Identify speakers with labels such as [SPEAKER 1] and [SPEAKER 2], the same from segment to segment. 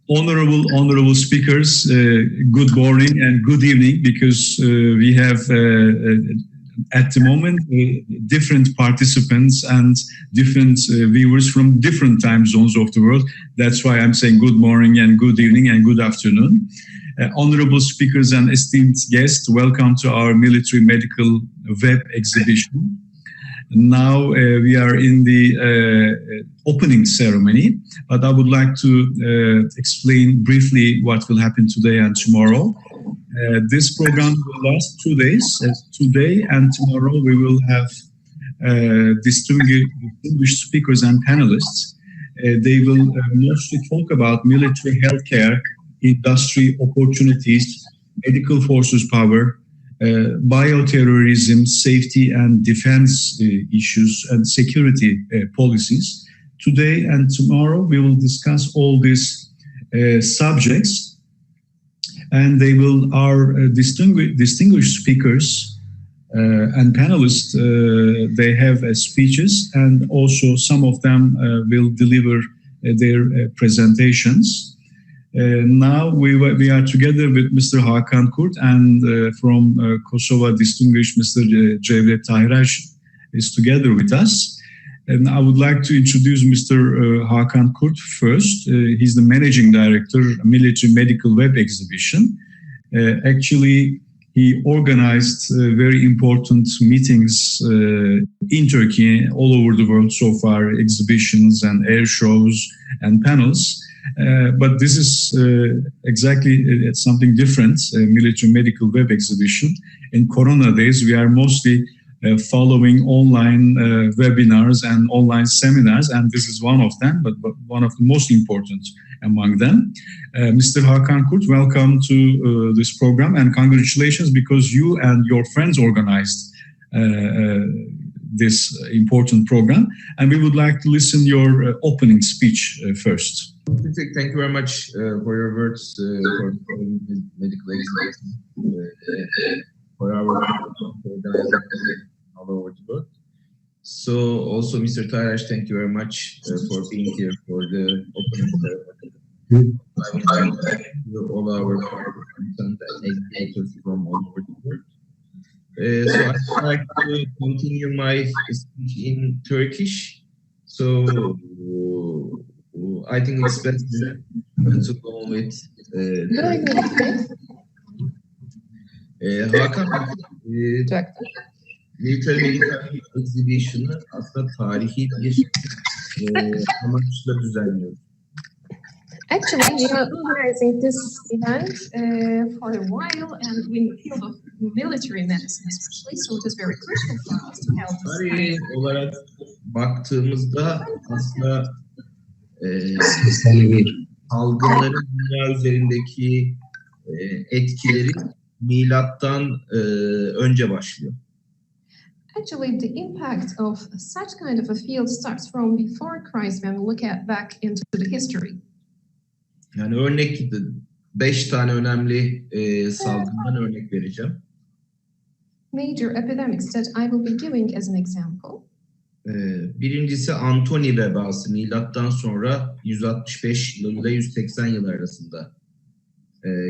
[SPEAKER 1] Honorable speakers, good morning and good evening, because we have at the moment different participants and different viewers from different time zones of the world. That's why I'm saying good morning and good evening and good afternoon. Honorable speakers and esteemed guests, welcome to our Military Medical Web Exhibition. Now we are in the opening ceremony, but I would like to explain briefly what will happen today and tomorrow. This program will last 2 days. Today and tomorrow we will have distinguished speakers and panelists. They will mostly talk about military healthcare, industry opportunities, medical forces power, bioterrorism, safety and defense issues, and security policies. Today and tomorrow we will discuss all these subjects, and our distinguished speakers and panelists, they have speeches, and also some of them will deliver their presentations. Now we are together with Mr. Hakan Kurt, and from Kosovo, distinguished Mr. Cevdet Tahiraj is together with us. And I would like to introduce Mr. Hakan Kurt first. He's the Managing Director, Military Medical Web Exhibition. Actually, he organized very important meetings in Turkey, all over the world so far, exhibitions and air shows and panels. But this is exactly something different, Military Medical Web Exhibition. In Corona days, we are mostly following online webinars and online seminars, and this is one of them, but one of the most important among them. Mr. Hakan Kurt, welcome to this program, and congratulations, because you and your friends organized this important program, and we would like to listen your opening speech first.
[SPEAKER 2] Thank you very much for your words for medical exhibition for our all over the world. So also, Mr. Tahiraj, thank you very much for being here for the opening ceremony. I would like to thank all our participants and educators from all over the world. So I'd like to continue my speech in Turkish. So I think it's best to go with Hakan, Military Medical Exhibition'ı aslında tarihi bir amaçla düzenliyoruz.
[SPEAKER 3] Actually, we are organizing this event for a while, and in the field of military medicine especially, so it is very crucial for us to have this.
[SPEAKER 2] Tarih olarak baktığımızda aslında salgınların dünya üzerindeki etkileri milattan önce başlıyor.
[SPEAKER 3] Actually, the impact of such kind of a field starts from before Christ when we look back into the history.
[SPEAKER 2] Yani örnek 5 tane önemli salgından örnek vereceğim.
[SPEAKER 3] Major epidemics that I will be giving as an example.
[SPEAKER 2] Birincisi Antoni vebası, milattan sonra 165 yıl ile 180 yıl arasında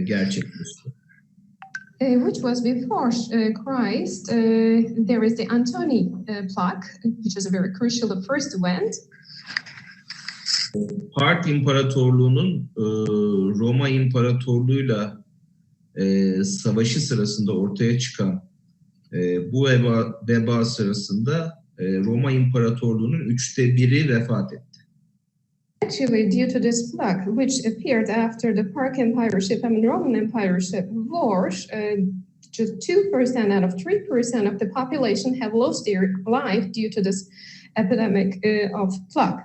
[SPEAKER 2] gerçekleşti.
[SPEAKER 3] Which was before Christ. There is the Antoni plague, which is a very crucial, the first event.
[SPEAKER 2] Part İmparatorluğu'nun Roma İmparatorluğu'yla savaşı sırasında ortaya çıkan bu veba sırasında Roma İmparatorluğu'nun 1/3'ü vefat etti.
[SPEAKER 3] Actually, due to this plague, which appeared after the Park Empireship and Roman Empireship wars, just 2% out of 3% of the population have lost their life due to this epidemic of plague.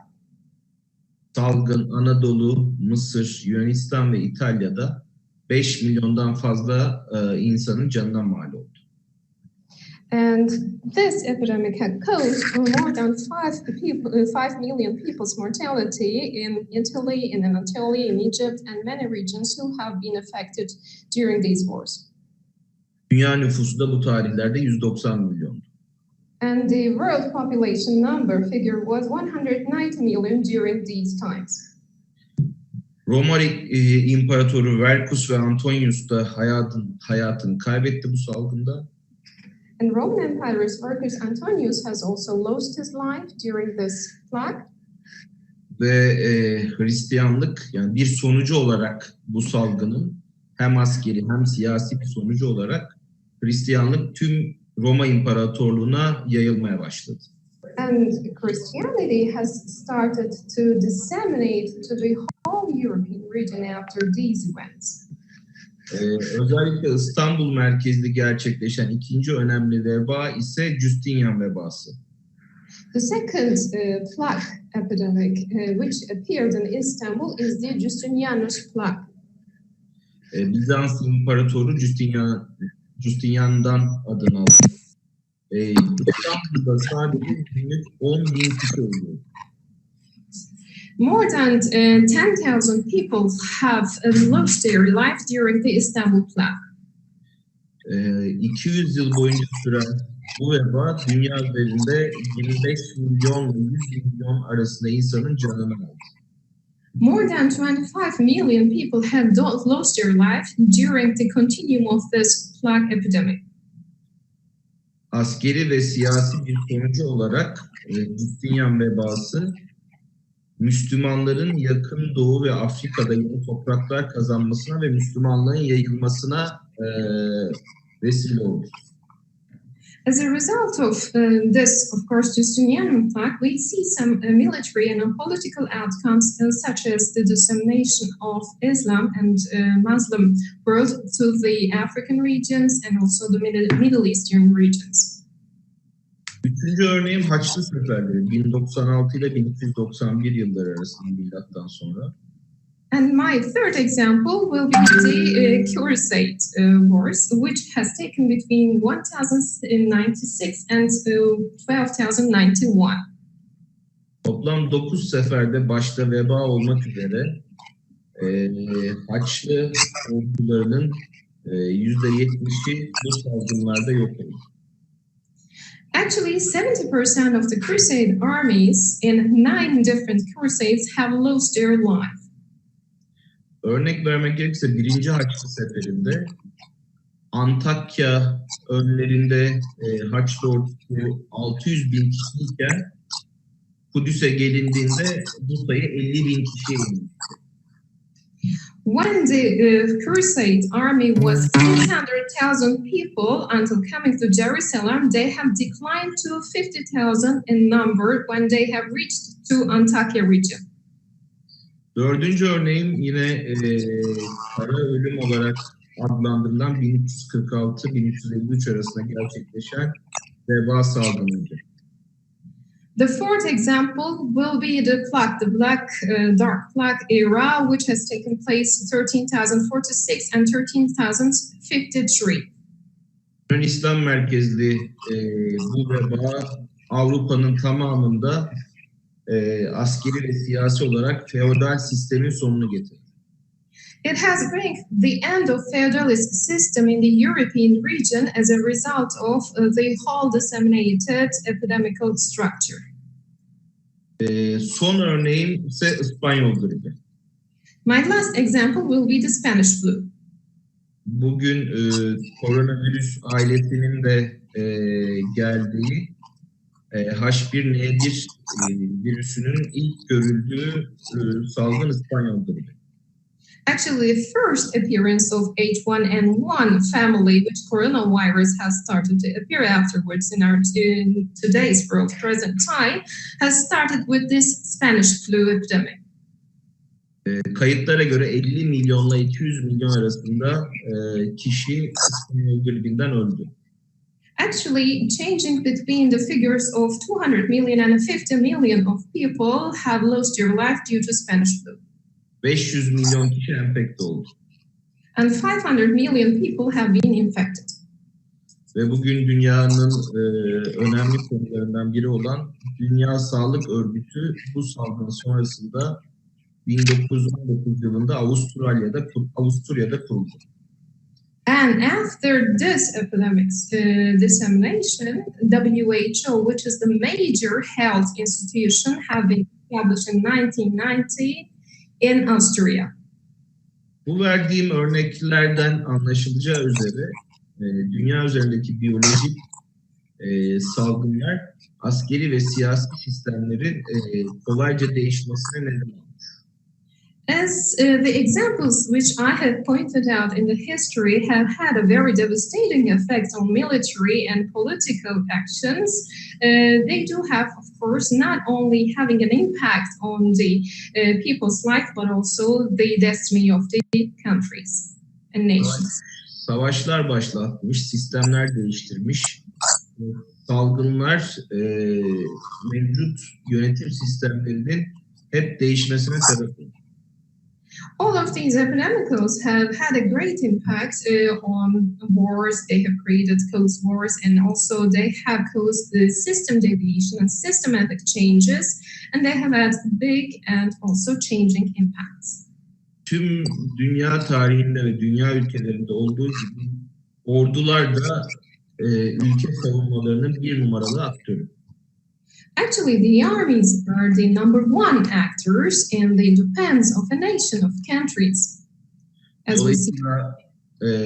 [SPEAKER 2] Salgın Anadolu, Mısır, Yunanistan ve İtalya'da 5 milyondan fazla insanın canına mal oldu.
[SPEAKER 3] And this epidemic had caused more than 5 million people's mortality in Italy, in Anatolia, in Egypt, and many regions who have been affected during these wars.
[SPEAKER 2] Dünya nüfusu da bu tarihlerde 190 milyondu.
[SPEAKER 3] And the world population number figure was 190 million during these times.
[SPEAKER 2] Roma İmparatoru Vercus ve Antonius da hayatını kaybetti bu salgında.
[SPEAKER 3] And Roman Emperor's Vercus Antonius has also lost his life during this plague.
[SPEAKER 2] Ve Hristiyanlık, yani bir sonucu olarak bu salgının hem askeri hem siyasi bir sonucu olarak Hristiyanlık tüm Roma İmparatorluğu'na yayılmaya başladı.
[SPEAKER 3] And Christianity has started to disseminate to the whole European region after these events.
[SPEAKER 2] Özellikle İstanbul merkezli gerçekleşen ikinci önemli veba ise Justinian vebası.
[SPEAKER 3] The second plague epidemic which appeared in Istanbul is the Justinianus plague.
[SPEAKER 2] Bizans İmparatoru Justinian'dan adını aldı. İstanbul'da sadece günlük 10.000 kişi öldü.
[SPEAKER 3] More than 10,000 people have lost their life during the Istanbul plague.
[SPEAKER 2] 200 yıl boyunca süren bu veba dünya üzerinde 25 milyon ve 100 milyon arasında insanın canını aldı.
[SPEAKER 3] More than 25 million people have lost their life during the continuum of this plague epidemic.
[SPEAKER 2] Askeri ve siyasi bir sonucu olarak Justinian vebası Müslümanların yakın Doğu ve Afrika'da yeni topraklar kazanmasına ve Müslümanlığın yayılmasına vesile oldu.
[SPEAKER 3] As a result of this, of course, Justinian plague, we see some military and political outcomes such as the dissemination of Islam and Muslim world to the African regions and also the Middle Eastern regions.
[SPEAKER 2] Üçüncü örneğim Haçlı Seferleri 1096 ile 1291 yılları arasında milattan sonra.
[SPEAKER 3] And my third example will be the Crusade Wars, which has taken between 1096 and 1291.
[SPEAKER 2] Toplam 9 seferde başta veba olmak üzere Haçlı ordularının %70'i bu salgınlarda yok oldu.
[SPEAKER 3] Actually, 70% of the Crusade armies in 9 different crusades have lost their life.
[SPEAKER 2] Örnek vermek gerekirse 1. Haçlı Seferi'nde Antakya önlerinde Haçlı ordusu 600 bin kişiyken Kudüs'e gelindiğinde bu sayı 50 bin kişiye indi.
[SPEAKER 3] When the Crusade army was 600,000 people until coming to Jerusalem, they have declined to 50,000 in number when they have reached to Antakya region.
[SPEAKER 2] Dördüncü örneğim yine kara ölüm olarak adlandırılan 1346-1353 arasında gerçekleşen veba salgınıydı.
[SPEAKER 3] The fourth example will be the plague, the Black Dark Plague era, which has taken place 13,046 and 13,053.
[SPEAKER 2] İslam merkezli bu veba Avrupa'nın tamamında askeri ve siyasi olarak feodal sistemin sonunu getirdi.
[SPEAKER 3] It has brought the end of feudalist system in the European region as a result of the whole disseminated epidemical structure.
[SPEAKER 2] Son örneğim ise İspanyol gribi.
[SPEAKER 3] My last example will be the Spanish flu.
[SPEAKER 2] Bugün koronavirüs ailesinin de geldiği H1N1 virüsünün ilk görüldüğü salgın İspanyol gribi.
[SPEAKER 3] Actually, the first appearance of H1N1 family, which coronavirus has started to appear afterwards in today's world present time, has started with this Spanish flu epidemic.
[SPEAKER 2] Kayıtlara göre 50 milyonla 200 milyon arasında kişi İspanyol gribinden öldü.
[SPEAKER 3] Actually, changing between the figures of 200 million and 50 million of people have lost their life due to Spanish flu.
[SPEAKER 2] 500 milyon kişi enfekte oldu.
[SPEAKER 3] And 500 million people have been infected.
[SPEAKER 2] Ve bugün dünyanın önemli konularından biri olan Dünya Sağlık Örgütü bu salgın sonrasında 1919 yılında Avusturya'da kuruldu.
[SPEAKER 3] And after this epidemic's dissemination, WHO, which is the major health institution, have been established in 1990 in Austria.
[SPEAKER 2] Bu verdiğim örneklerden anlaşılacağı üzere dünya üzerindeki biyolojik salgınlar askeri ve siyasi sistemlerin kolayca değişmesine neden olur.
[SPEAKER 3] As the examples which I have pointed out in the history have had a very devastating effect on military and political actions, they do have, of course, not only having an impact on the people's life, but also the destiny of the countries and nations.
[SPEAKER 2] Savaşlar başlatmış, sistemler değiştirmiş, salgınlar mevcut yönetim sistemlerinin hep değişmesine sebep olur.
[SPEAKER 3] All of these epidemics have had a great impact on wars. They have caused wars, and also they have caused the system deviation and systematic changes, and they have had big and also changing impacts.
[SPEAKER 2] Tüm dünya tarihinde ve dünya ülkelerinde olduğu gibi ordular da ülke savunmalarının bir numaralı aktörü.
[SPEAKER 3] Actually, the armies are the number one actors in the defense of a nation, of countries. As we see.
[SPEAKER 2] Dolayısıyla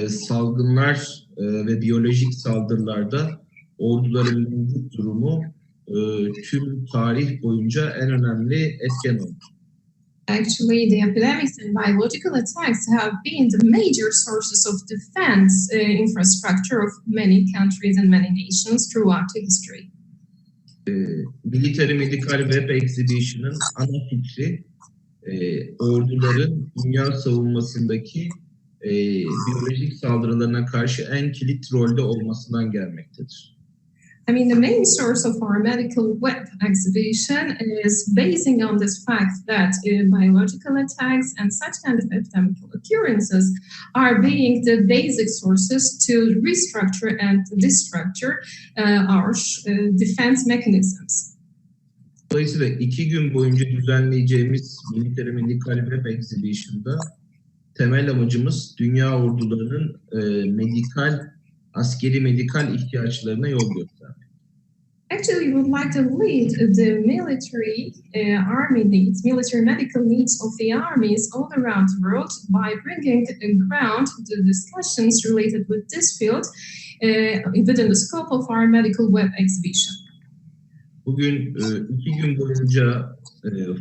[SPEAKER 2] salgınlar ve biyolojik saldırılarda orduların mevcut durumu tüm tarih boyunca en önemli etken oldu.
[SPEAKER 3] Actually, the epidemics and biological attacks have been the major sources of defense infrastructure of many countries and many nations throughout history.
[SPEAKER 2] Military Medical Web Exhibition'ın ana fikri orduların dünya savunmasındaki biyolojik saldırılarına karşı en kilit rolde olmasından gelmektedir.
[SPEAKER 3] I mean, the main source of our medical web exhibition is basing on this fact that biological attacks and such kind of epidemic occurrences are being the basic sources to restructure and destructure our defense mechanisms.
[SPEAKER 2] Dolayısıyla 2 gün boyunca düzenleyeceğimiz Military Medical Web Exhibition'da temel amacımız dünya ordularının askeri medikal ihtiyaçlarına yol göstermek.
[SPEAKER 3] Actually, we would like to lead the military military medical needs of the armies all around the world by bringing ground the discussions related with this field within the scope of our medical web exhibition.
[SPEAKER 2] Bugün 2 gün boyunca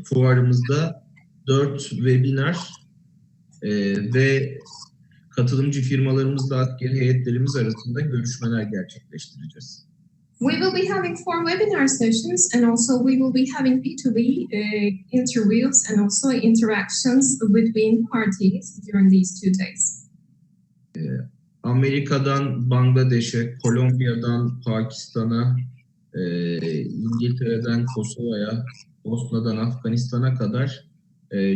[SPEAKER 2] fuarımızda 4 webinar ve katılımcı firmalarımızla askeri heyetlerimiz arasında görüşmeler gerçekleştireceğiz.
[SPEAKER 3] We will be having 4 webinar sessions, and also we will be having B2B interviews and also interactions between parties during these 2 days.
[SPEAKER 2] Amerika'dan Bangladeş'e, Kolombiya'dan Pakistan'a, İngiltere'den Kosova'ya, Bosna'dan Afganistan'a kadar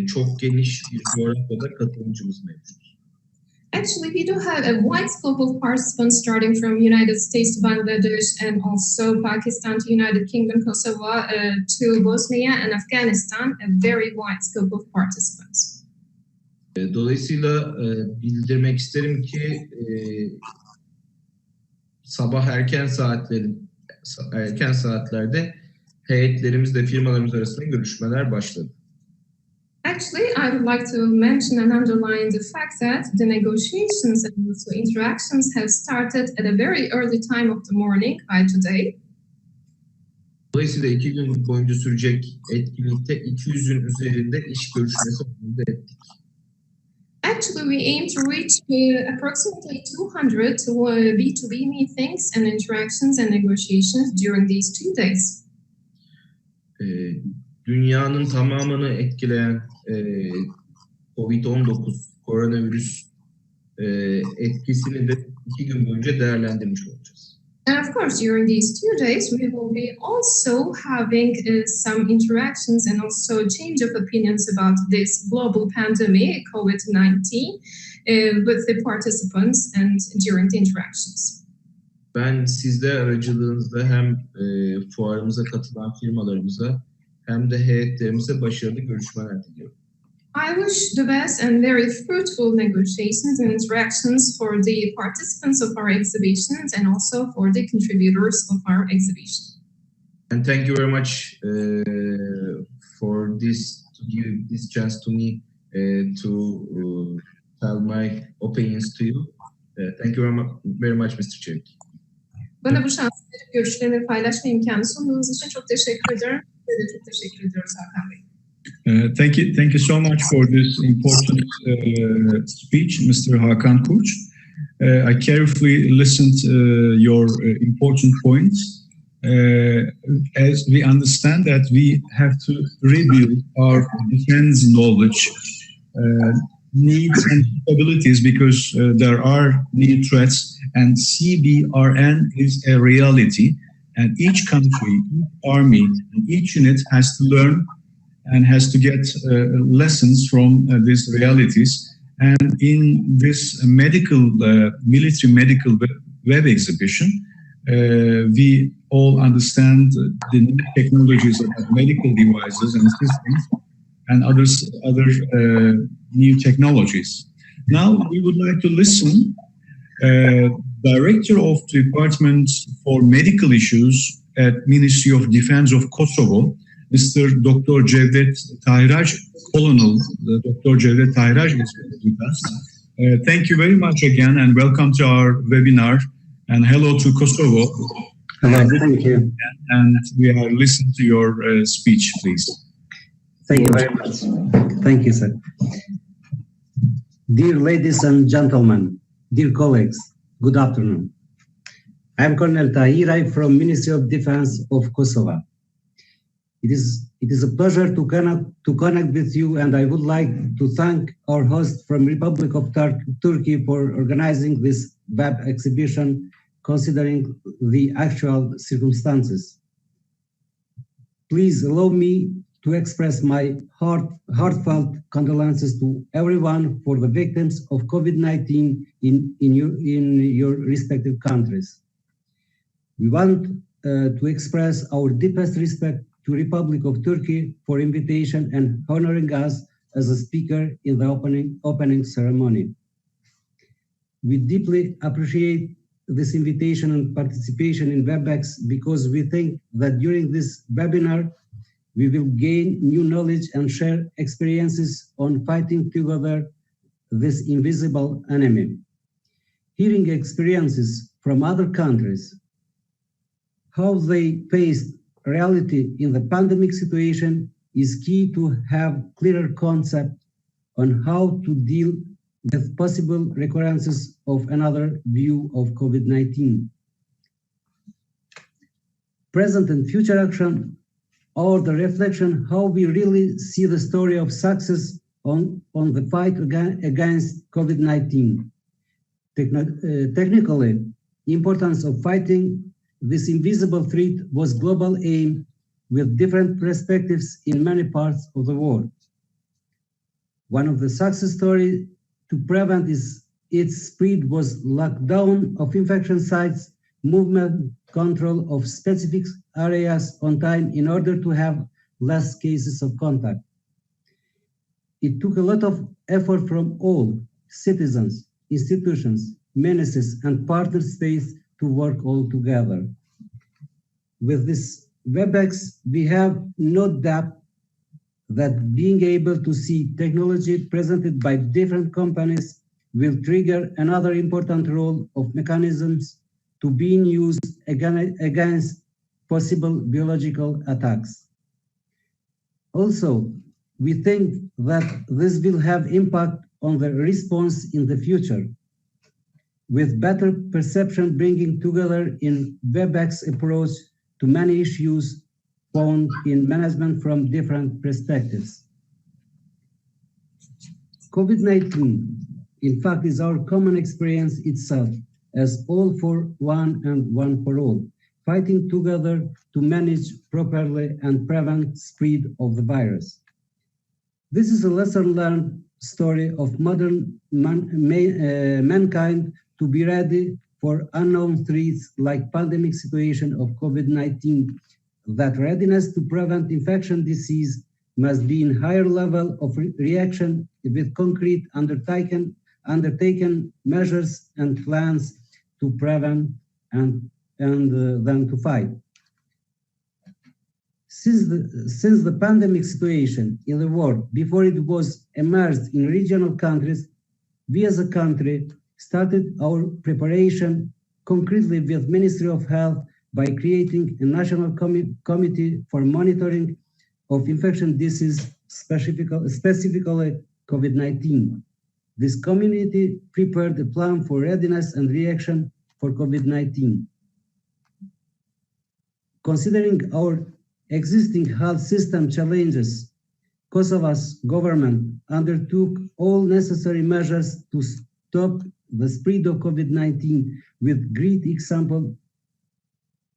[SPEAKER 2] çok geniş bir coğrafyada katılımcımız mevcut.
[SPEAKER 3] Actually, we do have a wide scope of participants starting from United States to Bangladesh and also Pakistan to United Kingdom, Kosovo to Bosnia and Afghanistan, a very wide scope of participants.
[SPEAKER 2] Dolayısıyla bildirmek isterim ki sabah erken saatlerde heyetlerimizle firmalarımız arasında görüşmeler başladı.
[SPEAKER 3] Actually, I would like to mention and underline the fact that the negotiations and also interactions have started at a very early time of the morning by today.
[SPEAKER 2] Dolayısıyla 2 gün boyunca sürecek etkinlikte 200'ün üzerinde iş görüşmesi elde ettik.
[SPEAKER 3] Actually, we aim to reach approximately 200 B2B meetings and interactions and negotiations during these 2 days.
[SPEAKER 2] Dünyanın tamamını etkileyen COVID-19 koronavirüs etkisini de 2 gün boyunca değerlendirmiş olacağız.
[SPEAKER 3] And of course, during these 2 days, we will be also having some interactions and also change of opinions about this global pandemic, COVID-19, with the participants and during the interactions.
[SPEAKER 2] Ben sizler aracılığınızda hem fuarımıza katılan firmalarımıza hem de heyetlerimize başarılı görüşmeler diliyorum.
[SPEAKER 3] I wish the best and very fruitful negotiations and interactions for the participants of our exhibitions and also for the contributors of our exhibition.
[SPEAKER 2] And thank you very much for to give this chance to me to tell my opinions to you. Thank you very much, Mr. Çelik.
[SPEAKER 3] Bana bu şansı verip görüşlerimi paylaşma imkanı sunduğunuz için çok teşekkür ediyorum. Size de çok teşekkür ediyoruz Hakan Bey.
[SPEAKER 1] Thank you so much for this important speech, Mr. Hakan Kurç. I carefully listened your important points. As we understand that we have to rebuild our defense knowledge, needs and capabilities, because there are new threats, and CBRN is a reality, and each country, each army, and each unit has to learn and has to get lessons from these realities. And in this military medical web exhibition, we all understand the new technologies of medical devices and systems and other new technologies. Now we would like to listen Director of the Department for Medical Issues at Ministry of Defense of Kosovo, Mr. Dr. Cevdet Tayraj, Colonel Dr. Cevdet Tayraj is with us. Thank you very much again and welcome to our webinar, and hello to Kosovo.
[SPEAKER 4] Hello, thank you.
[SPEAKER 1] And we are listening to your speech, please.
[SPEAKER 4] Thank you very much. Thank you, sir. Dear ladies and gentlemen, dear colleagues, good afternoon. I am Colonel Tahiray from Ministry of Defense of Kosovo. It is a pleasure to connect with you, and I would like to thank our host from Republic of Turkey for organizing this web exhibition, considering the actual circumstances. Please allow me to express my heartfelt condolences to everyone for the victims of COVID-19 in your respective countries. We want to express our deepest respect to Republic of Turkey for invitation and honoring us as a speaker in the opening ceremony. We deeply appreciate this invitation and participation in WebEx because we think that during this webinar, we will gain new knowledge and share experiences on fighting together this invisible enemy. Hearing experiences from other countries, how they faced reality in the pandemic situation, is key to have clearer concept on how to deal with possible recurrences of another view of COVID-19. Present and future action, or the reflection how we really see the story of success on the fight against COVID-19. Technically, importance of fighting this invisible threat was global aim with different perspectives in many parts of the world. One of the success stories to prevent its spread was lockdown of infection sites, movement control of specific areas on time in order to have less cases of contact. It took a lot of effort from all citizens, institutions, ministries, and partner states to work all together. With this WebEx, we have no doubt that being able to see technology presented by different companies will trigger another important role of mechanisms to being used against possible biological attacks. Also, we think that this will have impact on the response in the future, with better perception bringing together in WebEx approach to many issues found in management from different perspectives. COVID-19, in fact, is our common experience itself, as all for one and one for all, fighting together to manage properly and prevent spread of the virus. This is a lesson learned story of modern mankind to be ready for unknown threats like pandemic situation of COVID-19. That readiness to prevent infection disease must be in higher level of reaction with concrete undertaken measures and plans to prevent and then to fight. Since the pandemic situation in the world, before it was emerged in regional countries, we as a country started our preparation concretely with Ministry of Health by creating a national committee for monitoring of infection disease, specifically COVID-19. This community prepared a plan for readiness and reaction for COVID-19. Considering our existing health system challenges, Kosovo's government undertook all necessary measures to stop the spread of COVID-19 with great example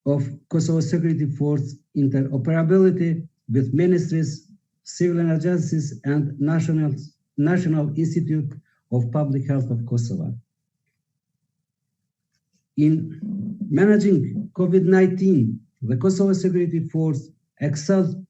[SPEAKER 4] of Kosovo Security Force interoperability with ministries, civil agencies, and National Institute of Public Health of Kosovo. In managing COVID-19, the Kosovo Security Force excelled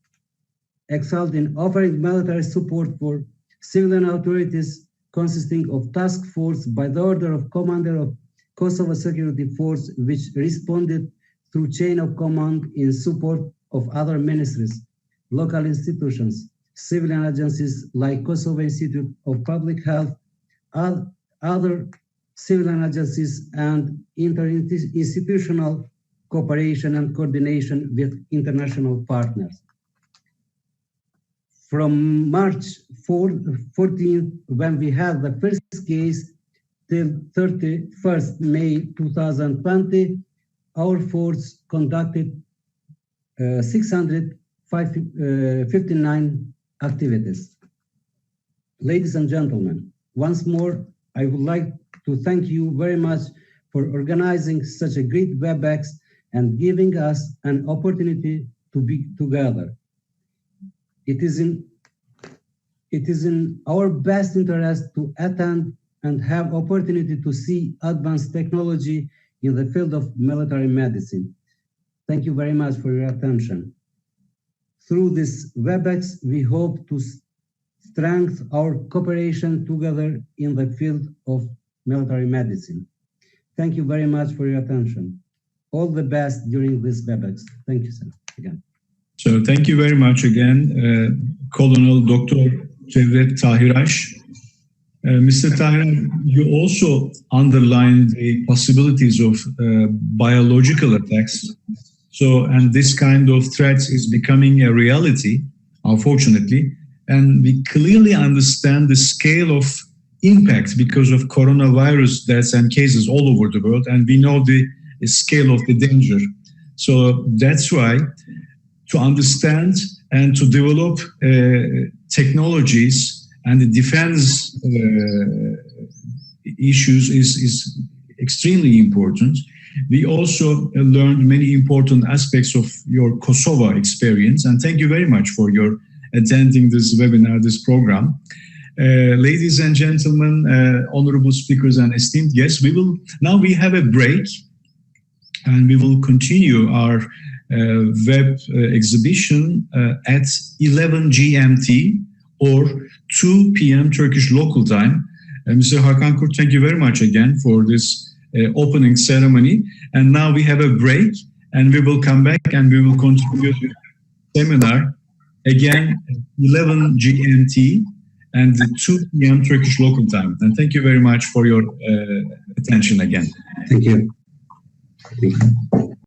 [SPEAKER 4] in offering military support for civilian authorities, consisting of task force by the order of commander of Kosovo Security Force, which responded through chain of command in support of other ministries, local institutions, civilian agencies like Kosovo Institute of Public Health, other civilian agencies, and interinstitutional cooperation and coordination with international partners. From March 14th, when we had the first case, till 31st May 2020, our force conducted 659 activities. Ladies and gentlemen, once more, I would like to thank you very much for organizing such a great WebEx and giving us an opportunity to be together. It is in our best interest to attend and have opportunity to see advanced technology in the field of military medicine. Thank you very much for your attention. Through this WebEx, we hope to strengthen our cooperation together in the field of military medicine. Thank you very much for your attention. All the best during this WebEx. Thank you, sir, again.
[SPEAKER 1] So thank you very much again, Colonel Dr. Cevdet Tahiraş. Mr. Tahir, you also underlined the possibilities of biological attacks. So, and this kind of threat is becoming a reality, unfortunately, and we clearly understand the scale of impact because of coronavirus deaths and cases all over the world, and we know the scale of the danger. So that's why to understand and to develop technologies and the defense issues is extremely important. We also learned many important aspects of your Kosovo experience, and thank you very much for your attending this webinar, this program. Ladies and gentlemen, honorable speakers and esteemed guests, we have a break, and we will continue our web exhibition at 11 GMT or 2 p.m. Turkish local time. Mr. Hakan Kurt, thank you very much again for this opening ceremony. And now we have a break, and we will come back and we will continue the seminar again at 11 GMT and 2 p.m. Turkish local time. And thank you very much for your attention again.
[SPEAKER 4] Thank you. Thank you.